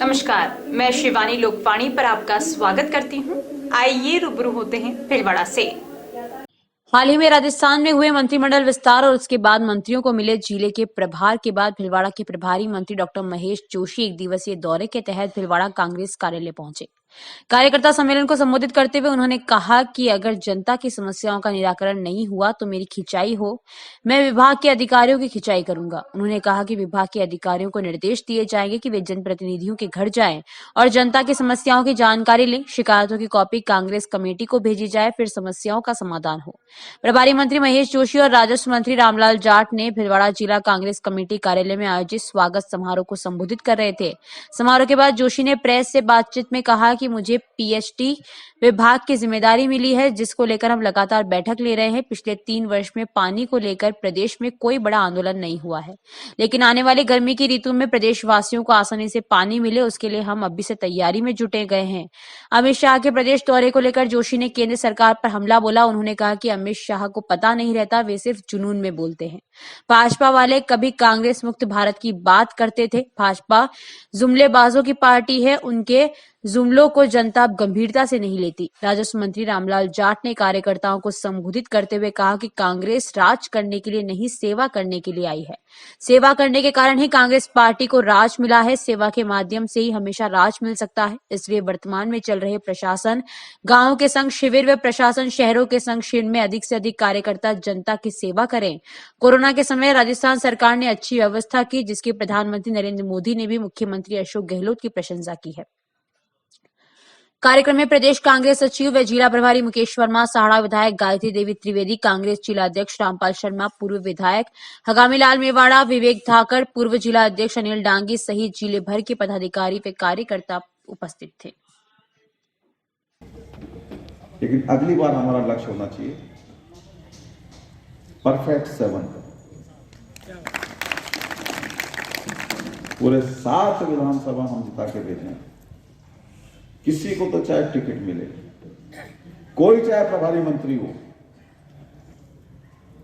नमस्कार, मैं शिवानी लोकवाणी पर आपका स्वागत करती हूँ। आइए रूबरू होते हैं भीलवाड़ा से। हाल ही में राजस्थान में हुए मंत्रिमंडल विस्तार और उसके बाद मंत्रियों को मिले जिले के प्रभार के बाद भीलवाड़ा के प्रभारी मंत्री डॉक्टर महेश जोशी एक दिवसीय दौरे के तहत भीलवाड़ा कांग्रेस कार्यालय पहुंचे। कार्यकर्ता सम्मेलन को संबोधित करते हुए उन्होंने कहा कि अगर जनता की समस्याओं का निराकरण नहीं हुआ तो मेरी खिंचाई हो, मैं विभाग के अधिकारियों की खिंचाई करूंगा। उन्होंने कहा कि विभाग के अधिकारियों को निर्देश दिए जाएंगे कि वे जनप्रतिनिधियों के घर जाएं और जनता की समस्याओं की जानकारी लें। शिकायतों की कॉपी कांग्रेस कमेटी को भेजी जाए, फिर समस्याओं का समाधान हो। प्रभारी मंत्री महेश जोशी और राजस्व मंत्री रामलाल जाट ने भीलवाड़ा जिला कांग्रेस कमेटी कार्यालय में आयोजित स्वागत समारोह को संबोधित कर रहे थे। समारोह के बाद जोशी ने प्रेस से बातचीत में कहा कि मुझे पीएचडी विभाग की जिम्मेदारी मिली है, जिसको लेकर हम लगातार बैठक ले रहे हैं। पिछले 3 वर्ष में पानी को लेकर प्रदेश में कोई बड़ा आंदोलन नहीं हुआ है, लेकिन आने वाली गर्मी की ऋतु में प्रदेशवासियों को आसानी से पानी मिले, उसके लिए हम अभी से तैयारी में जुटे गए हैं। अमित शाह के प्रदेश दौरे को लेकर जोशी ने केंद्र सरकार पर हमला बोला। उन्होंने कहा कि अमित शाह को पता नहीं रहता, वे सिर्फ जुनून में बोलते हैं। भाजपा वाले कभी कांग्रेस मुक्त भारत की बात करते थे। भाजपा जुमलेबाजों की पार्टी है, उनके जुमलों को जनता गंभीरता से नहीं लेती। राजस्व मंत्री रामलाल जाट ने कार्यकर्ताओं को संबोधित करते हुए कहा कि कांग्रेस राज करने के लिए नहीं, सेवा करने के लिए आई है। सेवा करने के कारण ही कांग्रेस पार्टी को राज मिला है। सेवा के माध्यम से ही हमेशा राज मिल सकता है। इसलिए वर्तमान में चल रहे प्रशासन गांव के संग शिविर व प्रशासन शहरों के संग शिविर में अधिक से अधिक कार्यकर्ता जनता की सेवा करें। कोरोना के समय राजस्थान सरकार ने अच्छी व्यवस्था की, जिसकी प्रधानमंत्री नरेंद्र मोदी ने भी मुख्यमंत्री अशोक गहलोत की प्रशंसा की है। कार्यक्रम में प्रदेश कांग्रेस सचिव व जिला प्रभारी मुकेश वर्मा, सहाड़ा विधायक गायत्री देवी त्रिवेदी, कांग्रेस जिला अध्यक्ष रामपाल शर्मा, पूर्व विधायक हगामीलाल मेवाड़ा, विवेक धाकड़, पूर्व जिला अध्यक्ष अनिल डांगी सहित जिले भर के पदाधिकारी व कार्यकर्ता उपस्थित थे। लेकिन अगली बार हमारा लक्ष्य होना चाहिए परफेक्ट 7 का। पूरे 7 विधानसभा हम जिता के भेजें। किसी को तो चाहे टिकट मिले, कोई चाहे प्रभारी मंत्री हो,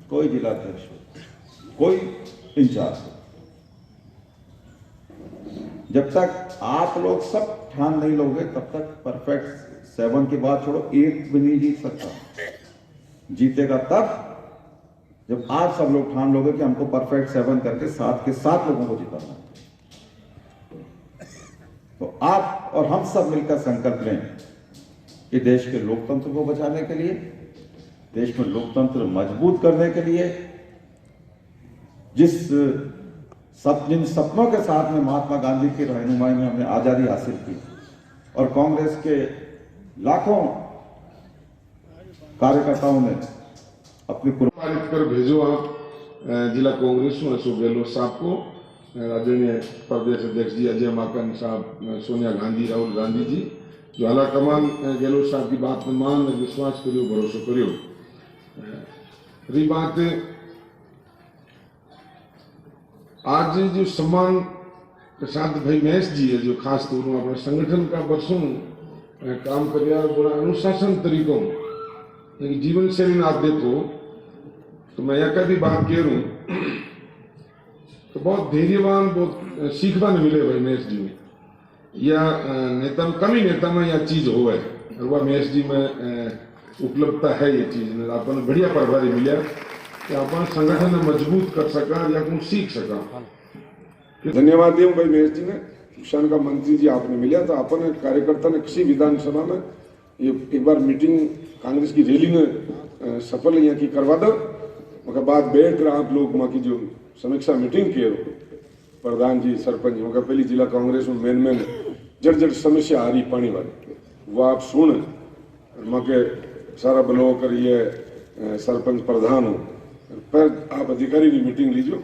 कोई जिला अध्यक्ष हो, कोई इंचार्ज हो, जब तक आप लोग सब ठान नहीं लोगे तब तक परफेक्ट 7 की बात छोड़ो, एक भी नहीं जीत सकता। जीतेगा तब जब आप सब लोग ठान लोगे कि हमको परफेक्ट 7 करके 7 के 7 लोगों को जिताना है। तो आप और हम सब मिलकर संकल्प लें कि देश के लोकतंत्र को बचाने के लिए, देश में लोकतंत्र मजबूत करने के लिए, जिन सपनों के साथ में महात्मा गांधी की रहनुमाई में हमने आजादी हासिल की और कांग्रेस के लाखों कार्यकर्ताओं ने अपनी पारित कर भेजो आप जिला कांग्रेस अशोक गहलोत साहब को, आदरणीय प्रदेश अध्यक्ष जी अजय माकन साहब, सोनिया गांधी, राहुल गांधी जी, जो आला कमान गहलोत साहब की बात में मान विश्वास करियो, भरोसा करियो। रही बात आज जो सम्मान प्रसाद भाई महेश जी है, जो खास तौर पर अपने संगठन का वर्षों काम कर बड़ा अनुशासन तरीकों जीवन शैली आप देखो तो मैं यह कभी बात कह रू तो बहुत धैर्यवान, बहुत सीखवा ने मिले भाई महेश जी में। या नेता कमी नेता में यह चीज हो है और वह महेश जी में उपलब्धता है। ये चीज अपन बढ़िया प्रभारी मिले कि अपन संगठन में मजबूत कर सका या कुछ सीख सका। धन्यवाद दियो भाई महेश जी ने। किसान का मंत्री जी आपने मिला तो अपन कार्यकर्ता ने किसी विधानसभा में ये एक बार मीटिंग कांग्रेस की रैली में सफल यहाँ की करवा दो, उसके बाद बैठ कर आप लोग वहाँ की जो समीक्षा मीटिंग किए प्रधान जी, सरपंच, वहाँ पहली जिला कांग्रेस में मेन जड़ समस्या आ रही पानी वाली, वो आप सुन वहाँ के सारा ब्लॉक कर ये सरपंच प्रधान हो पर आप अधिकारी की मीटिंग लीजिए,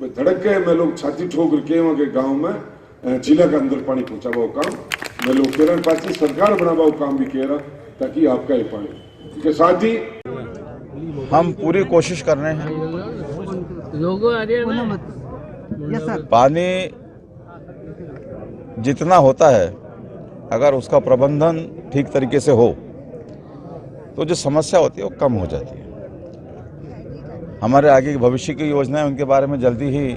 धड़क के मैं लोग छाती ठोक के वहाँ के गाँव में जिला के अंदर पानी पहुँचावा काम मैं लोग कह रहे, पाची सरकार बनावा काम भी कह रहा ताकि आपका ही पानी के साथ ही हम पूरी कोशिश कर रहे हैं। पानी जितना होता है अगर उसका प्रबंधन ठीक तरीके से हो तो जो समस्या होती है वो कम हो जाती है। हमारे आगे की भविष्य की योजनाएं उनके बारे में जल्दी ही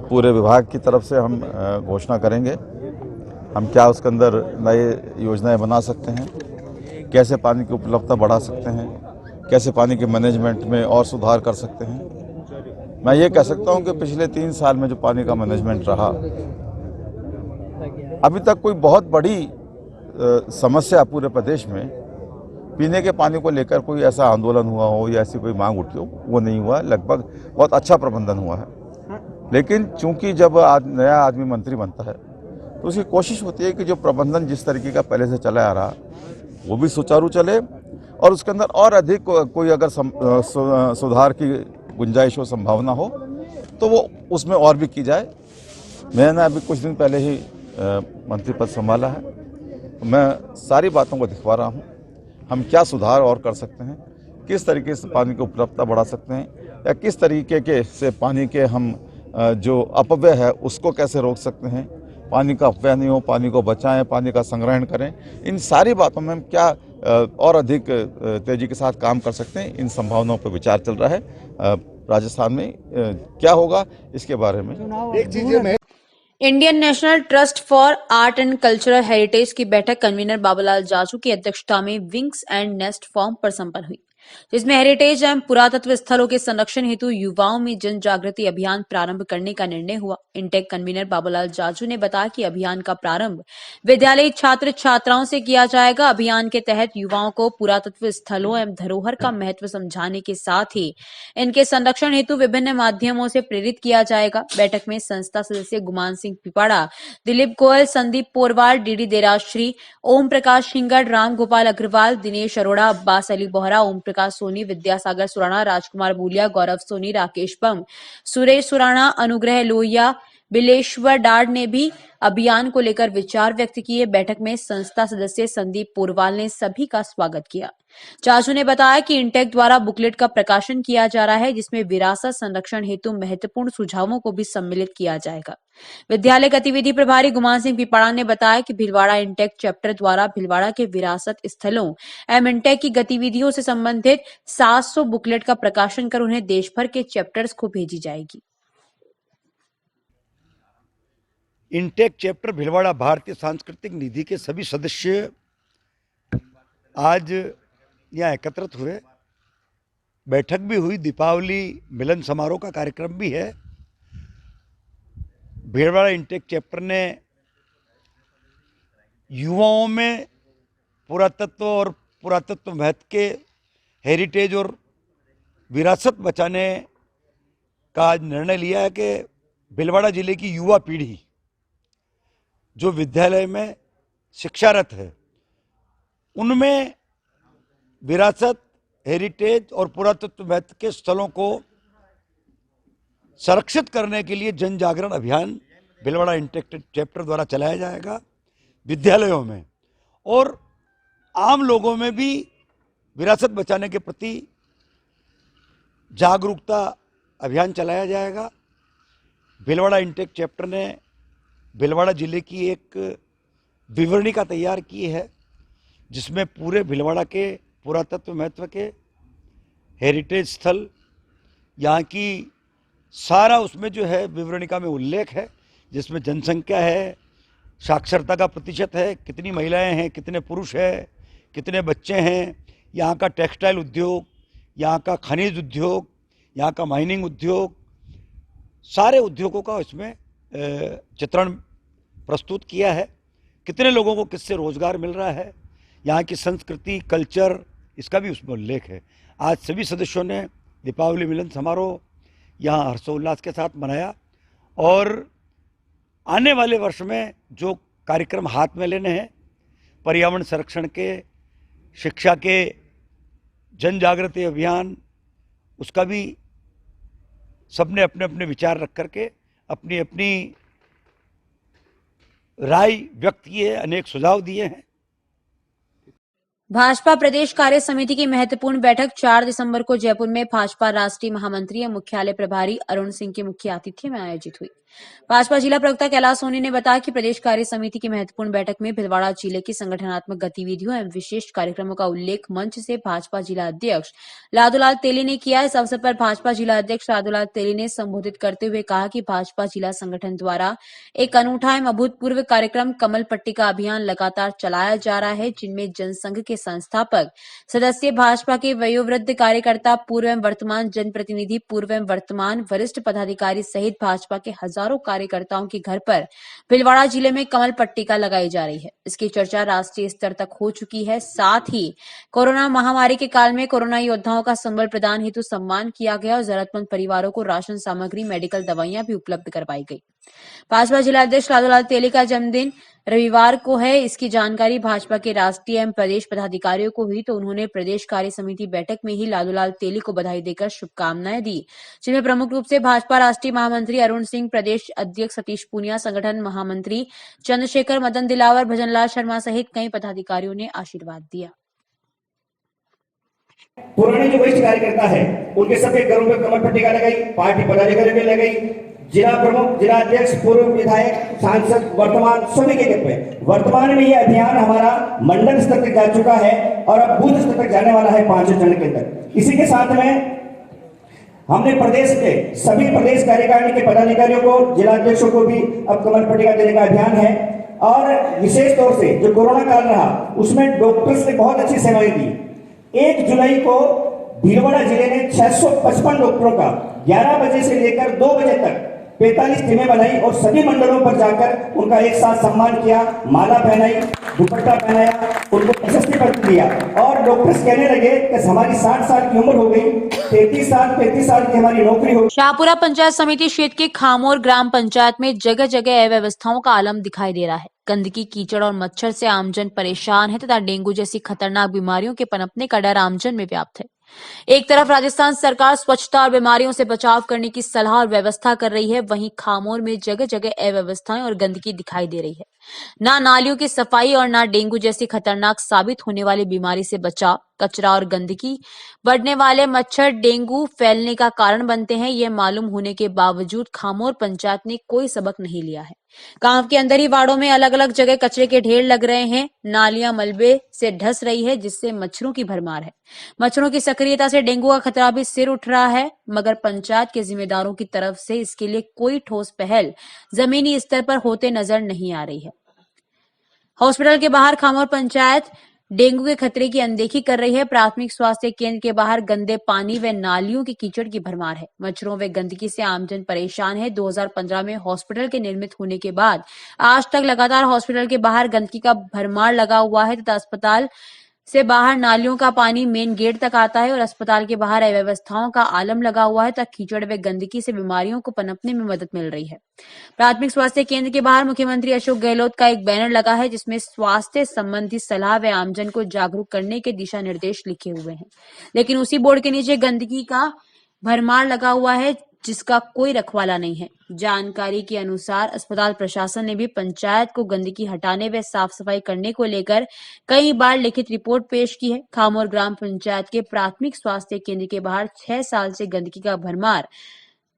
पूरे विभाग की तरफ से हम घोषणा करेंगे। हम क्या उसके अंदर नए योजनाएं बना सकते हैं, कैसे पानी की उपलब्धता बढ़ा सकते हैं, कैसे पानी के मैनेजमेंट में और सुधार कर सकते हैं। मैं ये कह सकता हूं कि पिछले 3 साल में जो पानी का मैनेजमेंट रहा, अभी तक कोई बहुत बड़ी समस्या पूरे प्रदेश में पीने के पानी को लेकर कोई ऐसा आंदोलन हुआ हो या ऐसी कोई मांग उठी हो, वो नहीं हुआ। लगभग बहुत अच्छा प्रबंधन हुआ है। लेकिन चूंकि जब नया आदमी मंत्री बनता है तो उसकी कोशिश होती है कि जो प्रबंधन जिस तरीके का पहले से चला आ रहा वो भी सुचारू चले और उसके अंदर और अधिक कोई अगर सुधार की गुंजाइश हो, संभावना हो तो वो उसमें और भी की जाए। मैंने अभी कुछ दिन पहले ही मंत्री पद संभाला है, तो मैं सारी बातों को दिखवा रहा हूँ। हम क्या सुधार और कर सकते हैं, किस तरीके से पानी की उपलब्धता बढ़ा सकते हैं, या किस तरीके के से पानी के हम जो अपव्यय है उसको कैसे रोक सकते हैं, पानी का अपव्यय नहीं हो, पानी को बचाएं, पानी का संग्रहण करें। इन सारी बातों में हम क्या और अधिक तेजी के साथ काम कर सकते हैं, इन संभावनाओं पर विचार चल रहा है। राजस्थान में क्या होगा इसके बारे में एक चीज Indian national trust for art and cultural heritage की बैठक कन्वीनर बाबूलाल जाजू की अध्यक्षता में विंग्स एंड नेस्ट फॉर्म पर संपन्न हुई, जिसमें हेरिटेज एवं पुरातत्व स्थलों के संरक्षण हेतु युवाओं में जन जागृति अभियान प्रारंभ करने का निर्णय हुआ। इंटेक कन्वीनर बाबूलाल जाजू ने बताया कि अभियान का प्रारंभ विद्यालयी छात्र छात्राओं से किया जाएगा। अभियान के तहत युवाओं को पुरातत्व स्थलों एवं धरोहर का महत्व समझाने के साथ ही इनके संरक्षण हेतु विभिन्न माध्यमों से प्रेरित किया जाएगा। बैठक में संस्था सदस्य गुमान सिंह पिपाड़ा, दिलीप गोयल, संदीप पोरवाल, डीडी देराश्री, ओम प्रकाश सिंगड़, राम गोपाल अग्रवाल, दिनेश अरोड़ा, अब्बास अली बोहरा, ओम प्रकाश सोनी, विद्यासागर सुराणा, राजकुमार बूलिया, गौरव सोनी, राकेश बम, सुरेश सुराणा, अनुग्रह लोहिया, बिलेश्वर डाड ने भी अभियान को लेकर विचार व्यक्त किए। बैठक में संस्था सदस्य संदीप पोरवाल ने सभी का स्वागत किया। जाजू ने बताया कि इंटेक द्वारा बुकलेट का प्रकाशन किया जा रहा है, जिसमें विरासत संरक्षण हेतु महत्वपूर्ण सुझावों को भी सम्मिलित किया जाएगा। विद्यालय गतिविधि प्रभारी गुमान सिंह पिपाड़ा ने बताया कि भीलवाड़ा इंटेक चैप्टर द्वारा भीलवाड़ा के विरासत स्थलों एवं इंटेक की गतिविधियों से संबंधित 700 बुकलेट का प्रकाशन कर उन्हें देश भर के चैप्टर्स को भेजी जाएगी। इंटेक चैप्टर भीलवाड़ा भारतीय सांस्कृतिक निधि के सभी सदस्य आज यहाँ एकत्रित हुए। बैठक भी हुई, दीपावली मिलन समारोह का कार्यक्रम भी है। भीलवाड़ा इंटेक चैप्टर ने युवाओं में पुरातत्व और पुरातत्व महत्व के हेरिटेज और विरासत बचाने का आज निर्णय लिया है कि भीलवाड़ा जिले की युवा पीढ़ी जो विद्यालय में शिक्षारत है, उनमें विरासत, हेरिटेज और पुरातत्व महत्व के स्थलों को संरक्षित करने के लिए जन जागरण अभियान भीलवाड़ा इंटेक चैप्टर द्वारा चलाया जाएगा विद्यालयों में, और आम लोगों में भी विरासत बचाने के प्रति जागरूकता अभियान चलाया जाएगा। भीलवाड़ा इंटेक चैप्टर ने भीलवाड़ा जिले की एक विवरणिका तैयार की है, जिसमें पूरे भीलवाड़ा के पुरातत्व महत्व के हेरिटेज स्थल, यहाँ की सारा उसमें जो है विवरणिका में उल्लेख है, जिसमें जनसंख्या है, साक्षरता का प्रतिशत है, कितनी महिलाएं हैं, कितने पुरुष हैं, कितने बच्चे हैं, यहाँ का टेक्सटाइल उद्योग, यहाँ का खनिज उद्योग, यहाँ का माइनिंग उद्योग, सारे उद्योगों का इसमें चित्रण प्रस्तुत किया है। कितने लोगों को किससे रोजगार मिल रहा है, यहाँ की संस्कृति, कल्चर, इसका भी उसमें उल्लेख है। आज सभी सदस्यों ने दीपावली मिलन समारोह यहाँ हर्षोल्लास के साथ मनाया, और आने वाले वर्ष में जो कार्यक्रम हाथ में लेने हैं, पर्यावरण संरक्षण के, शिक्षा के, जन जागृति अभियान, उसका भी सबने अपने अपने विचार रख करके अपनी अपनी राय व्यक्त की है, अनेक सुझाव दिए हैं। भाजपा प्रदेश कार्य समिति की महत्वपूर्ण बैठक 4 दिसंबर को जयपुर में भाजपा राष्ट्रीय महामंत्री एवं मुख्यालय प्रभारी अरुण सिंह के मुख्य आतिथ्य में आयोजित हुई। भाजपा जिला प्रवक्ता कैलाश सोनी ने बताया कि प्रदेश कार्य समिति की महत्वपूर्ण बैठक में भिलवाड़ा जिले की संगठनात्मक गतिविधियों एवं विशिष्ट कार्यक्रमों का उल्लेख मंच से भाजपा जिला अध्यक्ष लादूलाल तेली ने किया। इस अवसर पर भाजपा जिला अध्यक्ष लादूलाल तेली ने संबोधित करते हुए कहा कि भाजपा जिला संगठन द्वारा एक अनूठा एवं अभूतपूर्व कार्यक्रम कमल पट्टिका अभियान लगातार चलाया जा रहा है, जिनमें जनसंघ के संस्थापक सदस्य, भाजपा के वयोवृद्ध कार्यकर्ता, पूर्व एवं वर्तमान जनप्रतिनिधि, पूर्व एवं वर्तमान वरिष्ठ पदाधिकारी सहित भाजपा के हजारों कार्यकर्ताओं के घर पर भिलवाड़ा जिले में कमल पट्टिका लगाई जा रही है। इसकी चर्चा राष्ट्रीय स्तर तक हो चुकी है। साथ ही कोरोना महामारी के काल में कोरोना योद्धाओं का संबल प्रदान हेतु सम्मान किया गया और जरूरतमंद परिवारों को राशन सामग्री, मेडिकल दवाइयां भी उपलब्ध करवाई गई। भाजपा जिला अध्यक्ष लादूलाल तेली का जन्मदिन रविवार को है। इसकी जानकारी भाजपा के राष्ट्रीय एवं प्रदेश पदाधिकारियों को हुई तो उन्होंने प्रदेश कार्य समिति बैठक में ही लादूलाल तेली को बधाई देकर शुभकामनाएं दी, जिनमें प्रमुख रूप से भाजपा राष्ट्रीय महामंत्री अरुण सिंह, प्रदेश अध्यक्ष सतीश पूनिया, संगठन महामंत्री चंद्रशेखर, मदन दिलावर, भजनलाल शर्मा सहित कई पदाधिकारियों ने आशीर्वाद दिया। पुराने जो वरिष्ठ कार्यकर्ता है उनके सबके घरों में कमल पट्टिका लगाई, पार्टी पदाधिकारियों ने लगाई, जिला प्रमुख, जिला अध्यक्ष, पूर्व विधायक, सांसद, वर्तमान सभी के घर पे। वर्तमान में यह अभियान हमारा मंडल स्तर तक जा चुका है और अब बूथ स्तर तक जाने वाला है 5 चरण के अंदर। इसी के साथ में हमने प्रदेश के सभी प्रदेश कार्यकारिणी के पदाधिकारियों को, जिला अध्यक्षों को भी अब कमल पट्टिका देने का अभियान है। और विशेष तौर से जो कोरोना काल रहा उसमें डॉक्टर्स ने बहुत अच्छी सेवाएं दी। 1 जुलाई को भिलवाड़ा जिले ने 655 डॉक्टरों का 11 बजे से लेकर 2 बजे तक 45 टीमें बनाई और सभी मंडलों पर जाकर उनका एक साथ सम्मान किया, माला पहनाई, दुपट्टा पहनाया, उनको प्रशस्ति पत्र दिया। और डॉक्टर्स कहने लगे कि हमारी 60 साल की उम्र हो गई, 35 साल की हमारी नौकरी हो। शाहपुरा पंचायत समिति क्षेत्र के खामोर ग्राम पंचायत में जगह जगह अव्यवस्थाओं का आलम दिखाई दे रहा है। गंदगी, कीचड़ और मच्छर से आमजन परेशान है तथा डेंगू जैसी खतरनाक बीमारियों के पनपने का डर आमजन में व्याप्त है। एक तरफ राजस्थान सरकार स्वच्छता और बीमारियों से बचाव करने की सलाह और व्यवस्था कर रही है, वहीं खामोर में जगह जगह अव्यवस्थाएं और गंदगी दिखाई दे रही है। ना नालियों की सफाई और ना डेंगू जैसी खतरनाक साबित होने वाली बीमारी से बचाव। कचरा और गंदगी बढ़ने वाले मच्छर डेंगू फैलने का कारण बनते हैं। ये मालूम होने के बावजूद खामोर पंचायत ने कोई सबक नहीं लिया है। गांव के अंदर ही वार्डों में अलग अलग जगह कचरे के ढेर लग रहे हैं। नालियां मलबे से ढस रही है, जिससे मच्छरों की भरमार है। मच्छरों की सक्रियता से डेंगू का खतरा भी सिर उठ रहा है, मगर पंचायत के जिम्मेदारों की तरफ से इसके लिए कोई ठोस पहल जमीनी स्तर पर होते नजर नहीं आ रही है। हॉस्पिटल के बाहर खामोर पंचायत डेंगू के खतरे की अनदेखी कर रही है। प्राथमिक स्वास्थ्य केंद्र के बाहर गंदे पानी व नालियों की कीचड़ की भरमार है। मच्छरों व गंदगी से आमजन परेशान है। 2015 में हॉस्पिटल के निर्मित होने के बाद आज तक लगातार हॉस्पिटल के बाहर गंदगी का भरमार लगा हुआ है तथा अस्पताल से बाहर नालियों का पानी मेन गेट तक आता है और अस्पताल के बाहर अव्यवस्थाओं का आलम लगा हुआ है तथा कीचड़ व गंदगी से बीमारियों को पनपने में मदद मिल रही है। प्राथमिक स्वास्थ्य केंद्र के बाहर मुख्यमंत्री अशोक गहलोत का एक बैनर लगा है, जिसमें स्वास्थ्य संबंधी सलाह व आमजन को जागरूक करने के दिशा निर्देश लिखे हुए हैं, लेकिन उसी बोर्ड के नीचे गंदगी का भरमार लगा हुआ है, जिसका कोई रखवाला नहीं है। जानकारी के अनुसार अस्पताल प्रशासन ने भी पंचायत को गंदगी हटाने व साफ सफाई करने को लेकर कई बार लिखित रिपोर्ट पेश की है। खामोर ग्राम पंचायत के प्राथमिक स्वास्थ्य केंद्र के बाहर 6 साल से गंदगी का भरमार,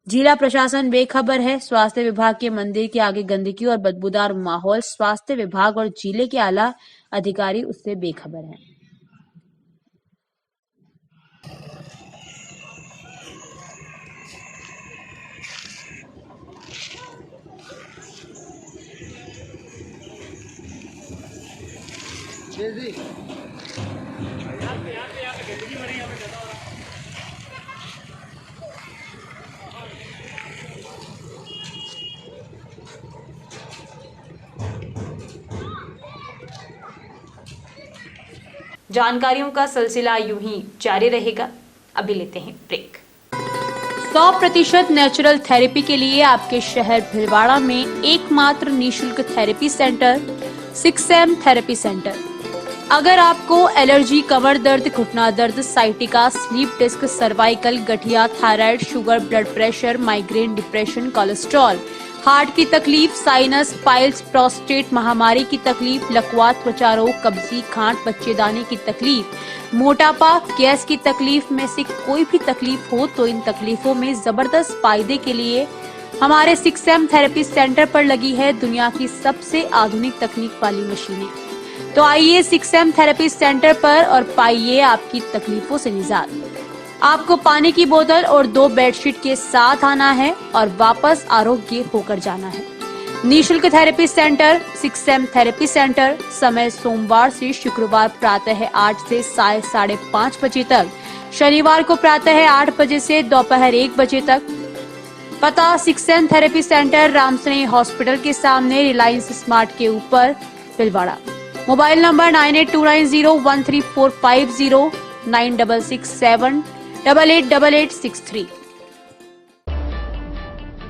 जिला प्रशासन बेखबर है। स्वास्थ्य विभाग के मंदिर के आगे गंदगी और बदबूदार माहौल, स्वास्थ्य विभाग और जिले के आला अधिकारी उससे बेखबर हैं। जानकारियों का सिलसिला यूं ही जारी रहेगा। अभी लेते हैं ब्रेक। 100% नेचुरल थेरेपी के लिए आपके शहर भिलवाड़ा में एकमात्र निःशुल्क therapy centre 6M therapy centre. अगर आपको एलर्जी, कमर दर्द, घुटना दर्द, साइटिका, स्लीप डिस्क, सर्वाइकल, गठिया, thyroid, sugar, blood pressure, migraine, depression, cholesterol, heart की तकलीफ, साइनस, पाइल्स, प्रोस्टेट महामारी की तकलीफ, लकवा, त्वचा रोग, कब्जी, गांठ, बच्चेदानी की तकलीफ, मोटापा, गैस की तकलीफ में से कोई भी तकलीफ हो तो इन तकलीफों में जबरदस्त फायदे के लिए हमारे 6M थेरेपी सेंटर पर लगी है दुनिया की सबसे आधुनिक तकनीक वाली मशीनें। तो आइए 6M थेरेपी सेंटर पर और पाइए आपकी तकलीफों से निजात। आपको पानी की बोतल और 2 बेडशीट के साथ आना है और वापस आरोग्य होकर जाना है। निःशुल्क therapy centre 6M therapy centre, समय सोमवार से शुक्रवार प्रातः 8 से 5:30 बजे तक, शनिवार को प्रातः 8 बजे से दोपहर 1 बजे तक। पता 6M therapy centre, Ramsnehi hospital के सामने, रिलायंस स्मार्ट के ऊपर, Bhilwara. Mobile number 9829013450, 9667888863।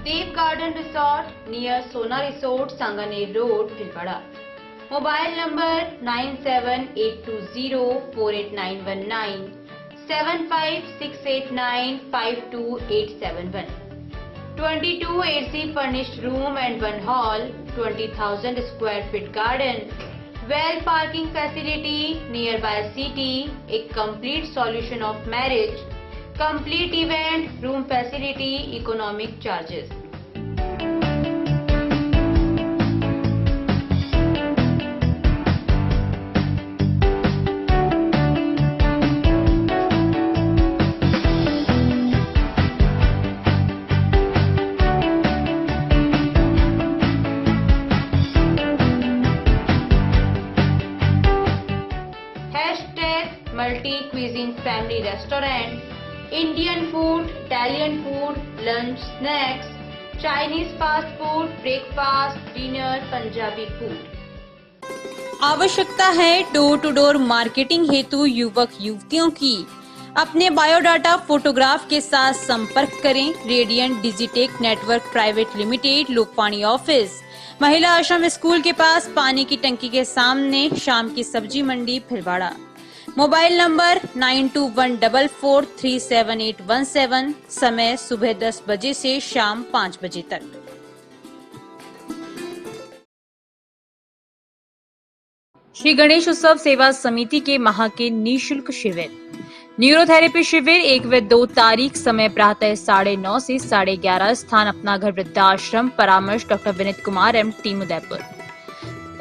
Dev garden resort near Sona resort, Sanganer road, Bhilwara. Mobile number 9782048919, 7568952871। 22 AC furnished room and 1 hall, 20,000 square feet garden, well parking facility, nearby city, a complete solution of marriage, complete event, room facility, economic charges. Multi cuisine family restaurant, Indian food, Italian food, lunch, snacks, Chinese fast food, breakfast, dinner, Punjabi food। आवश्यकता है door to door marketing हेतु युवक युवतियों की। अपने biodata photograph के साथ संपर्क करें। Radiant Digitech Network Private Limited, Lokpani office, Mahila Ashram school के पास, पानी की टंकी के सामने, शाम की सब्जी मंडी, भीलवाड़ा। मोबाइल नंबर 9214437817, समय सुबह 10 बजे से शाम 5 बजे तक। श्री गणेश उत्सव सेवा समिति के माह के निःशुल्क शिविर, न्यूरोथेरेपी शिविर 1 व 2 तारीख, समय प्रातः 9:30 से 11:30, स्थान अपना घर वृद्धाश्रम, परामर्श doctor Vineet Kumar M, team Udaipur.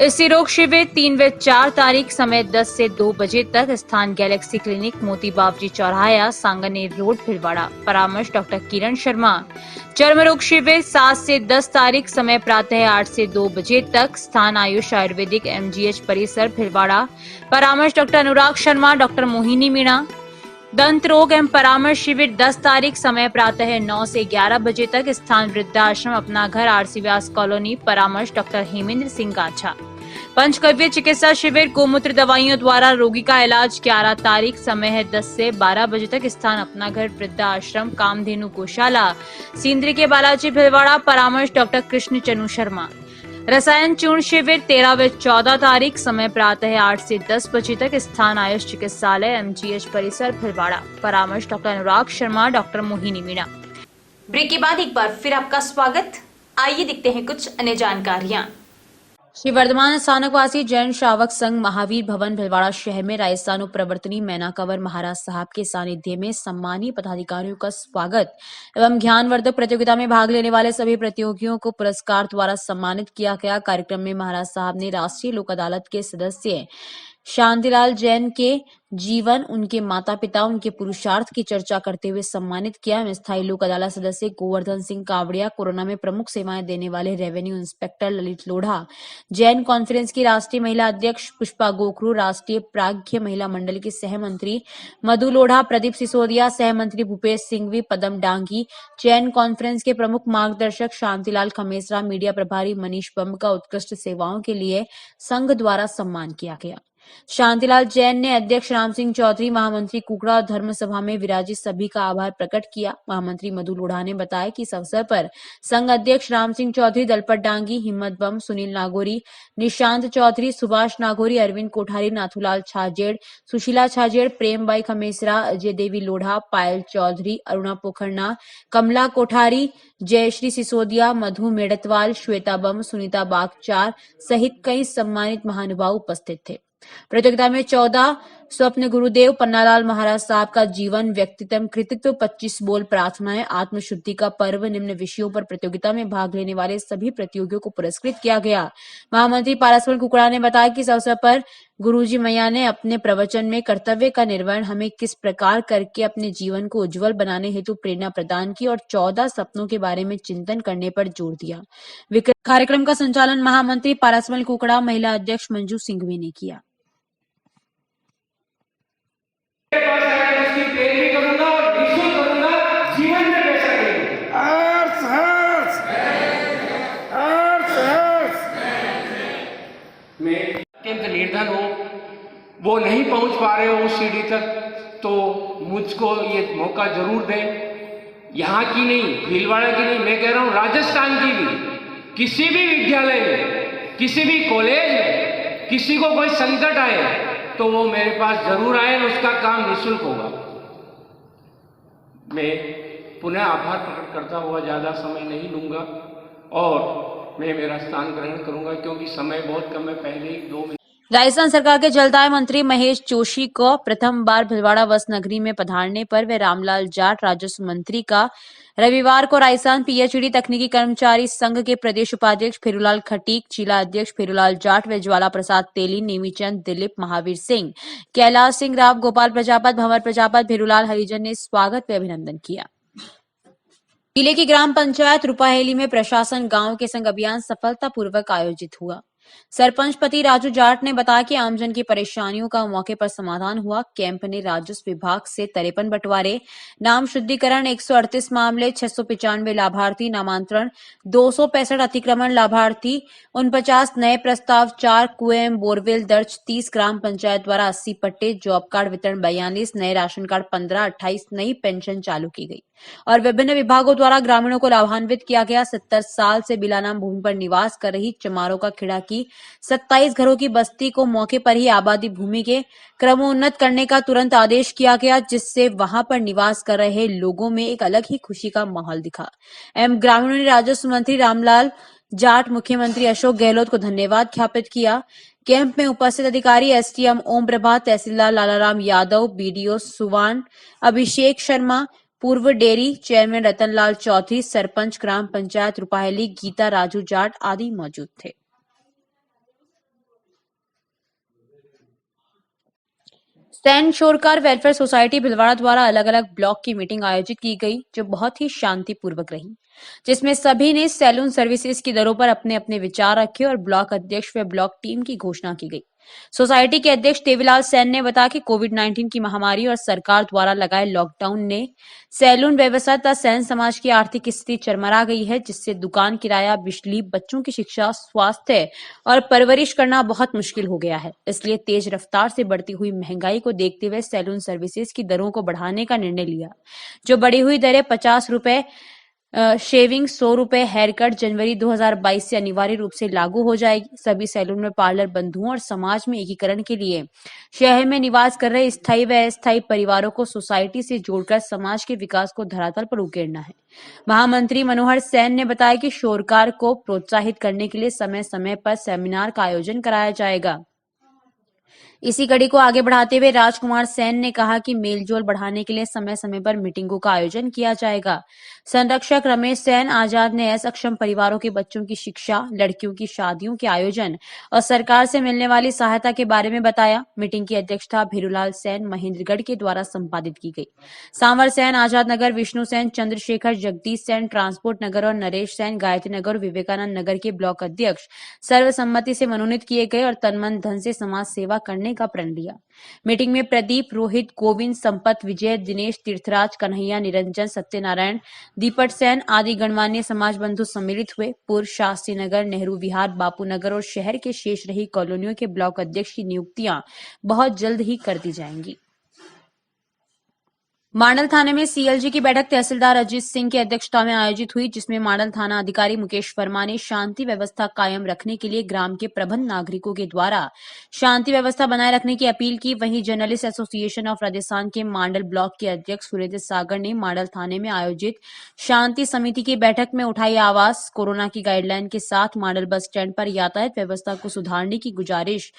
स्त्री रोग शिविर 3 व 4 तारीख, समय 10 से 2 बजे तक, स्थान गैलेक्सी क्लिनिक, मोती बाबजी चौराहा, सांगानेर रोड, भीलवाड़ा, परामर्श डॉक्टर किरण शर्मा। चर्म रोग शिविर 7 से 10 तारीख, समय प्रातः 8 से 2 बजे तक, स्थान आयुष आयुर्वेदिक MGH परिसर, भीलवाड़ा, परामर्श डॉक्टर अनुराग शर्मा, डॉक्टर मोहिनी मीणा। दंत रोग एवं परामर्श शिविर 10 तारीख, समय प्रातः 9 से 11 बजे तक, स्थान वृद्धाश्रम अपना घर, RC व्यास कॉलोनी, परामर्श डॉक्टर हेमेंद्र सिंह गाछा। पंचकव्य चिकित्सा शिविर गोमूत्र दवाइयों द्वारा रोगी का इलाज 11 तारीख, समय है 10 से 12 बजे तक, स्थान अपना घर वृद्धाश्रम कामधेनु गौशाला, सिंदरी के बालाजी, भीलवाड़ा, परामर्श डॉक्टर कृष्ण चनु शर्मा। रसायन चूर्ण शिविर 13 व 14 तारीख, समय प्रातः 8 से 10 बजे तक, स्थान आयुष चिकित्सालय MGH परिसर, भीलवाड़ा, परामर्श doctor Anurag Sharma, doctor Mohini Meena. Break के बाद एक बार फिर आपका स्वागत। आइए देखते हैं कुछ अन्य जानकारियां। श्री वर्धमान स्थानकवासी जैन श्रावक संघ महावीर भवन भिलवाड़ा शहर में राजस्थान प्रवर्तनी मैना कंवर महाराज साहब के सानिध्य में सम्मानीय पदाधिकारियों का स्वागत एवं ज्ञानवर्धक प्रतियोगिता में भाग लेने वाले सभी प्रतियोगियों को पुरस्कार द्वारा सम्मानित किया गया। कार्यक्रम में महाराज साहब ने राष्ट्रीय लोक अदालत के सदस्य शांतिलाल जैन के जीवन, उनके माता पिता, उनके पुरुषार्थ की चर्चा करते हुए सम्मानित किया। स्थायी लोक अदालत सदस्य गोवर्धन सिंह कावड़िया, कोरोना में प्रमुख सेवाएं देने वाले revenue inspector Lalit Lodha, Jain conference की राष्ट्रीय महिला अध्यक्ष पुष्पा गोखरू, राष्ट्रीय प्राज्ञ महिला मंडल की सह मंत्री मधु लोढ़ा, प्रदीप सिसोदिया, सह मंत्री भूपेश सिंघवी, पदम डांगी, जैन कॉन्फ्रेंस के प्रमुख मार्गदर्शक शांतिलाल खमेसरा, मीडिया प्रभारी मनीष बम का उत्कृष्ट सेवाओं के लिए संघ द्वारा सम्मान किया गया। शांतिलाल जैन ने अध्यक्ष राम सिंह चौधरी, महामंत्री कुकड़ा और धर्म सभा में विराजित सभी का आभार प्रकट किया। महामंत्री मधु लोढ़ा ने बताया कि इस अवसर पर संघ अध्यक्ष राम सिंह चौधरी, दलपत डांगी, हिम्मत बम, सुनील नागौरी, निशांत चौधरी, सुभाष नागौरी, अरविंद कोठारी, नाथूलाल छाजेड़, सुशीला छाजेड़, प्रेमबाई खमेसरा, अजय देवी लोढ़ा, पायल चौधरी, अरुणा पोखरना, कमला कोठारी, जयश्री सिसोदिया, मधु मेड़तवाल, श्वेता बम, सुनीता बागचार सहित कई सम्मानित महानुभाव उपस्थित थे। प्रतियोगिता में 14 स्वप्न गुरुदेव, पन्नालाल महाराज साहब का जीवन, व्यक्तित्व, कृतित्व, 25 बोल प्रार्थनाएं, आत्मशुद्धि का पर्व, निम्न विषयों पर प्रतियोगिता में भाग लेने वाले सभी प्रतियोगियों को पुरस्कृत किया गया। महामंत्री पारसमल कुकड़ा ने बताया कि इस अवसर पर गुरुजी मैया ने अपने प्रवचन में कर्तव्य का निर्वहन हमें किस प्रकार करके अपने जीवन को उज्जवल बनाने हेतु प्रेरणा प्रदान की और 14 सपनों के बारे में चिंतन करने पर जोर दिया। कार्यक्रम का संचालन महामंत्री पारसमल कुकड़ा, महिला अध्यक्ष मंजू सिंघवी ने किया। उसकी पैरवी करूंगा और निःशुल्क करूंगा, जीवन में पैसा देगा। मैं अत्यंत निर्धन हूँ, वो नहीं पहुंच पा रहे हो उस सीढ़ी तक, तो मुझको ये मौका जरूर दें। यहाँ की नहीं, भीलवाड़ा की नहीं, मैं कह रहा हूँ राजस्थान की भी, किसी भी विद्यालय में, किसी भी कॉलेज में किसी को कोई संकट आए तो वो मेरे पास जरूर आए, उसका काम निःशुल्क होगा। मैं पुनः आभार प्रकट करता हुआ ज़्यादा समय नहीं लूँगा और मैं मेरा स्थान ग्रहण करूँगा क्योंकि समय बहुत कम है। पहले ही 2 मिनट। राजस्थान सरकार के जलदाय मंत्री महेश जोशी को प्रथम बार भीलवाड़ा बस नगरी में पधारने पर वे रामलाल जाट, राजस्व मंत्री का रविवार को राजस्थान पीएचईडी तकनीकी कर्मचारी संघ के प्रदेश उपाध्यक्ष फिरूलाल खटीक, जिला अध्यक्ष फिरूलाल जाट व ज्वाला प्रसाद तेली, नेमीचंद, दिलीप, महावीर सिंह, कैलाश सिंह राव, गोपाल प्रजापत, भंवर प्रजापत, फिरूलाल हरिजन ने स्वागत व अभिनंदन किया। जिले की ग्राम पंचायत रुपाहेली में प्रशासन गांव के संग अभियान सफलतापूर्वक आयोजित हुआ। सरपंच पति राजू जाट ने बताया कि आमजन की परेशानियों का मौके पर समाधान हुआ। कैंप ने राजस्व विभाग से 53 बंटवारे, नाम शुद्धिकरण, 138 मामले, 695 लाभार्थी नामांतरण, 265 अतिक्रमण लाभार्थी, 49 नए प्रस्ताव, 4 कुएं बोरवेल दर्ज, 30 ग्राम पंचायत द्वारा 80 पट्टे, जॉब कार्ड वितरण 42, नए राशन कार्ड 15, 28 नई पेंशन चालू की गई और विभिन्न विभागों द्वारा ग्रामीणों को लाभान्वित किया गया। 70 साल से बिलानाम भूमि पर निवास कर रही चमारों का खेड़ा की 27 घरों की बस्ती को मौके पर ही आबादी भूमि के क्रमोन्नत करने का तुरंत आदेश किया गया, जिससे वहां पर निवास कर रहे लोगों में एक अलग ही खुशी का माहौल दिखा। ग्रामीणों ने राजस्व मंत्री रामलाल जाट, मुख्यमंत्री अशोक गहलोत को धन्यवाद ज्ञापित किया। कैंप में उपस्थित अधिकारी एसडीएम ओम प्रभा, तहसीलदार लालाराम यादव, बीडीओ सुवान अभिषेक शर्मा, पूर्व डेयरी चेयरमैन रतनलाल चौधरी, सरपंच ग्राम पंचायत रुपाहेली गीता राजू जाट आदि मौजूद थे। सैन शोरकार वेलफेयर सोसाइटी भीलवाड़ा द्वारा अलग अलग ब्लॉक की मीटिंग आयोजित की गई, जो बहुत ही शांतिपूर्वक रही, जिसमें सभी ने सैलून सर्विसेज की दरों पर अपने अपने विचार रखे और ब्लॉक अध्यक्ष व ब्लॉक टीम की घोषणा की गई। सोसाइटी के अध्यक्ष देवीलाल सैन ने बताया कि कोविड-19 की महामारी और सरकार द्वारा लगाए लॉकडाउन ने सैलून व्यवसाय तथा सैन समाज की आर्थिक स्थिति चरमरा गई है, जिससे दुकान किराया, बिजली, बच्चों की शिक्षा, स्वास्थ्य और परवरिश करना बहुत मुश्किल हो गया है। इसलिए तेज रफ्तार से बढ़ती हुई महंगाई को देखते हुए सैलून सर्विसेज की दरों को बढ़ाने का निर्णय लिया। जो बढ़ी हुई दरें 50 रुपए शेविंग, 100 रुपए हेयर कट जनवरी 2022 से अनिवार्य रूप से लागू हो जाएगी। सभी सैलून में पार्लर बंधुओं और समाज में एकीकरण के लिए शहर में निवास कर रहे स्थायी व अस्थायी परिवारों को सोसाइटी से जोड़कर समाज के विकास को धरातल पर उकेरना है। महामंत्री मनोहर सैन ने बताया कि शोरकार को प्रोत्साहित करने के लिए समय समय पर सेमिनार का आयोजन कराया जाएगा। इसी कड़ी को आगे बढ़ाते हुए राजकुमार सैन ने कहा कि मेलजोल बढ़ाने के लिए समय समय पर मीटिंगों का आयोजन किया जाएगा। संरक्षक रमेश सैन आजाद ने असक्षम परिवारों के बच्चों की शिक्षा, लड़कियों की शादियों के आयोजन और सरकार से मिलने वाली सहायता के बारे में बताया। मीटिंग की अध्यक्षता भीरूलाल सैन महेंद्रगढ़ के द्वारा संपादित की गई। सांवर सैन, आजाद नगर, विष्णु सैन, चंद्रशेखर, जगदीश सैन, ट्रांसपोर्ट नगर और नरेश सैन गायत्री नगर और विवेकानंद नगर के ब्लॉक अध्यक्ष सर्वसम्मति से मनोनीत किए गए और तन मन धन से समाज सेवा करने करने का प्रण लिया। मीटिंग में प्रदीप, रोहित, गोविंद, संपत, विजय, दिनेश, तीर्थराज, कन्हैया, निरंजन, सत्यनारायण, दीपट सेन आदि गणमान्य समाज बंधु सम्मिलित हुए। पूर्व शास्त्री नगर, नेहरू विहार, बापू नगर और शहर के शेष रही कॉलोनियों के ब्लॉक अध्यक्ष की नियुक्तियां बहुत जल्द ही कर दी जाएंगी। मांडल थाने में सीएलजी की बैठक तहसीलदार अजीत सिंह की अध्यक्षता में आयोजित हुई, जिसमें मांडल थाना अधिकारी मुकेश वर्मा ने शांति व्यवस्था कायम रखने के लिए ग्राम के प्रबंध नागरिकों के द्वारा शांति व्यवस्था बनाए रखने की अपील की। वहीं जर्नलिस्ट एसोसिएशन ऑफ राजस्थान के मांडल ब्लॉक के अध्यक्ष सुरेंद्र सागर ने मांडल थाने में आयोजित शांति समिति की बैठक में उठाई आवाज। कोरोना की गाइडलाइन के साथ मांडल बस स्टैंड पर यातायात व्यवस्था को सुधारने की गुजारिश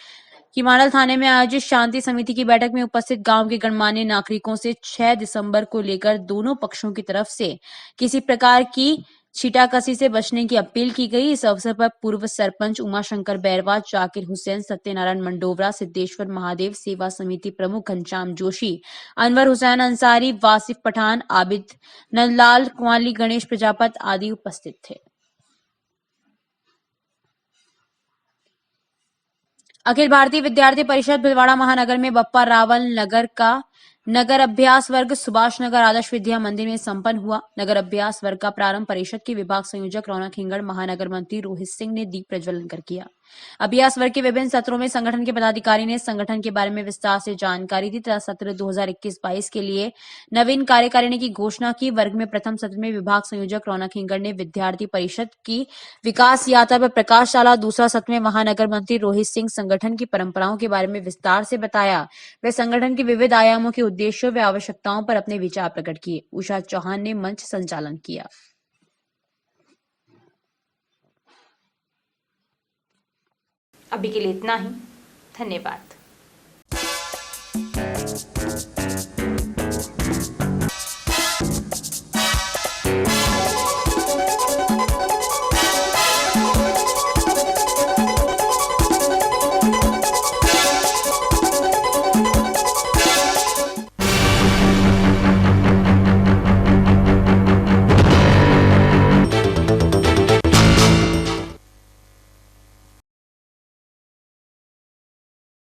कि मांडल थाने में आयोजित शांति समिति की बैठक में उपस्थित गांव के गणमान्य नागरिकों से 6 दिसंबर को लेकर दोनों पक्षों की तरफ से किसी प्रकार की छीटाकशी से बचने की अपील की गई। इस अवसर पर पूर्व सरपंच उमाशंकर बैरवा, जाकिर हुसैन, सत्यनारायण मंडोवरा, सिद्धेश्वर महादेव सेवा समिति प्रमुख घनश्याम जोशी, अनवर हुसैन अंसारी, वासिफ पठान, आबिद नंदलाल, कुंवाली गणेश प्रजापत आदि उपस्थित थे। अखिल भारतीय विद्यार्थी परिषद भिलवाड़ा महानगर में बप्पा रावल नगर का नगर अभ्यास वर्ग सुभाष नगर आदर्श विद्या मंदिर में संपन्न हुआ। नगर अभ्यास वर्ग का प्रारंभ परिषद के विभाग संयोजक रौनक हिंगड़, महानगर मंत्री रोहित सिंह ने दीप प्रज्वलन कर किया। अभ्यास वर्ग के विभिन्न सत्रों में संगठन के पदाधिकारी ने संगठन के बारे में विस्तार से जानकारी दी तथा सत्र 2021-22 के लिए नवीन कार्यकारिणी की घोषणा की। वर्ग में प्रथम सत्र में विभाग संयोजक रौनक हिंगड़ ने विद्यार्थी परिषद की विकास यात्रा पर प्रकाश डाला। दूसरा सत्र में महानगर मंत्री रोहित सिंह संगठन की परंपराओं के बारे में विस्तार से बताया। वे संगठन के विविध आयामों के उद्देश्यों व आवश्यकताओं पर अपने विचार प्रकट किए। उषा चौहान ने मंच संचालन किया। अभी के लिए इतना ही। धन्यवाद।